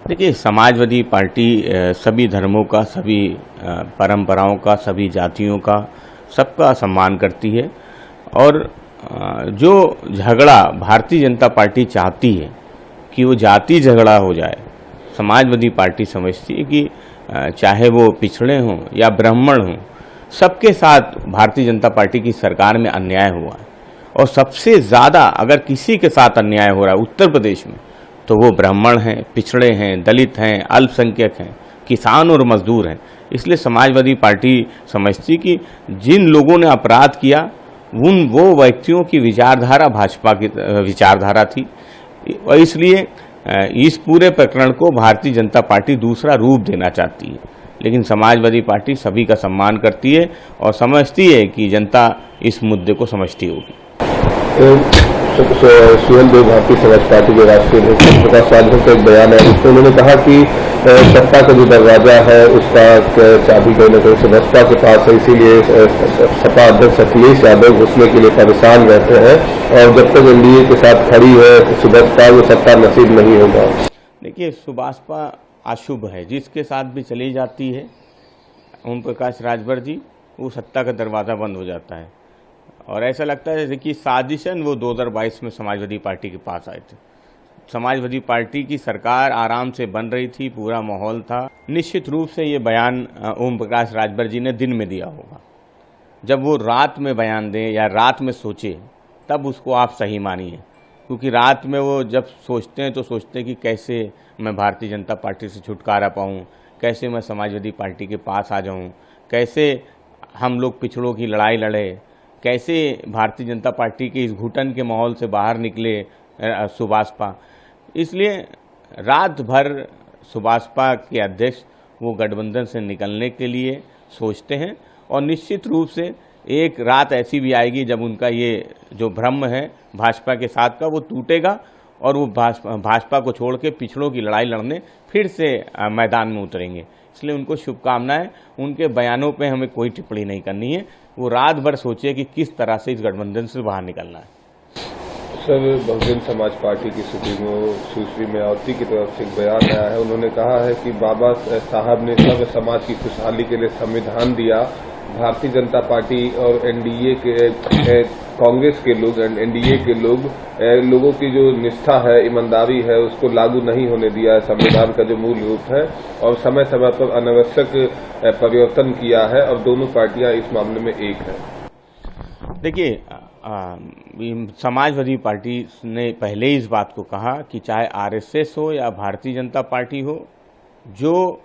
देखिए, समाजवादी पार्टी सभी धर्मों का, सभी परंपराओं का, सभी जातियों का, सबका सम्मान करती है। और जो झगड़ा भारतीय जनता पार्टी चाहती है कि वो जाति झगड़ा हो जाए, समाजवादी पार्टी समझती है कि चाहे वो पिछड़े हों या ब्राह्मण हों, सबके साथ भारतीय जनता पार्टी की सरकार में अन्याय हुआ है। और सबसे ज़्यादा अगर किसी के साथ अन्याय हो रहा है उत्तर प्रदेश में, तो वो ब्राह्मण हैं, पिछड़े हैं, दलित हैं, अल्पसंख्यक हैं, किसान और मजदूर हैं। इसलिए समाजवादी पार्टी समझती कि जिन लोगों ने अपराध किया वो व्यक्तियों की विचारधारा भाजपा की विचारधारा थी, और इसलिए इस पूरे प्रकरण को भारतीय जनता पार्टी दूसरा रूप देना चाहती है। लेकिन समाजवादी पार्टी सभी का सम्मान करती है और समझती है कि जनता इस मुद्दे को समझती होगी। सुहेल देव भारतीय समाज पार्टी के राष्ट्रीय अध्यक्ष प्रकाश साधु का एक बयान है, जिसमें उन्होंने कहा कि सत्ता का जो दरवाजा है उसका चाबी कहीं न कहीं बसपा के पास है, इसीलिए सपा अध्यक्ष अखिलेश यादव घुसने के लिए परेशान रहते हैं और जब तक एनडीए के साथ खड़ी है सुबसपा वो सत्ता नसीब नहीं होगा। देखिए, सुबसपा अशुभ है, जिसके साथ भी चली जाती है ओम प्रकाश राजभर जी, वो सत्ता का दरवाज़ा बंद हो जाता है। और ऐसा लगता है जैसे कि साजिशन वो 2022 में समाजवादी पार्टी के पास आए थे। समाजवादी पार्टी की सरकार आराम से बन रही थी, पूरा माहौल था। निश्चित रूप से ये बयान ओम प्रकाश राजभर जी ने दिन में दिया होगा। जब वो रात में बयान दें या रात में सोचे, तब उसको आप सही मानिए, क्योंकि रात में वो जब सोचते हैं तो सोचते हैं कि कैसे मैं भारतीय जनता पार्टी से छुटकारा पाऊँ, कैसे मैं समाजवादी पार्टी के पास आ जाऊँ, कैसे हम लोग पिछड़ों की लड़ाई लड़े, कैसे भारतीय जनता पार्टी के इस घुटन के माहौल से बाहर निकले सुबसपा। इसलिए रात भर सुबसपा के अध्यक्ष वो गठबंधन से निकलने के लिए सोचते हैं, और निश्चित रूप से एक रात ऐसी भी आएगी जब उनका ये जो भ्रम है भाजपा के साथ का वो टूटेगा और वो भाजपा को छोड़ के पिछड़ों की लड़ाई लड़ने फिर से मैदान में उतरेंगे। इसलिए उनको शुभकामनाएं। उनके बयानों पे हमें कोई टिप्पणी नहीं करनी है। वो रात भर सोचे कि किस तरह से इस गठबंधन से बाहर निकलना है। सर, बहुजन समाज पार्टी की सुप्रीमो सुश्री मायावती की तरफ से एक बयान आया है। उन्होंने कहा है कि बाबा साहब ने सब समाज की खुशहाली के लिए संविधान दिया, भारतीय जनता पार्टी और एनडीए के कांग्रेस के लोग एनडीए के लोगों की जो निष्ठा है, ईमानदारी है, उसको लागू नहीं होने दिया है संविधान का जो मूल रूप है, और समय समय पर अनावश्यक परिवर्तन किया है, और दोनों पार्टियां इस मामले में एक है। देखिए, समाजवादी पार्टी ने पहले ही इस बात को कहा कि चाहे आरएसएस हो या भारतीय जनता पार्टी हो, जो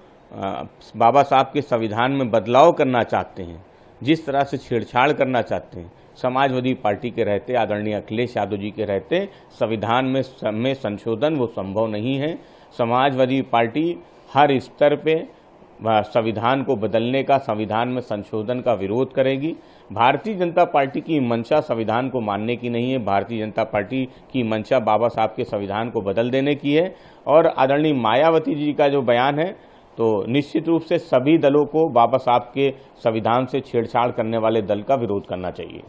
बाबा साहब के संविधान में बदलाव करना चाहते हैं, जिस तरह से छेड़छाड़ करना चाहते हैं, समाजवादी पार्टी के रहते, आदरणीय अखिलेश यादव जी के रहते, संविधान में संशोधन वो संभव नहीं है। समाजवादी पार्टी हर स्तर पे संविधान को बदलने का, संविधान में संशोधन का विरोध करेगी। भारतीय जनता पार्टी की मंशा संविधान को मानने की नहीं है। भारतीय जनता पार्टी की मंशा बाबा साहब के संविधान को बदल देने की है। और आदरणीय मायावती जी का जो बयान है, तो निश्चित रूप से सभी दलों को बाबा साहब के संविधान से छेड़छाड़ करने वाले दल का विरोध करना चाहिए।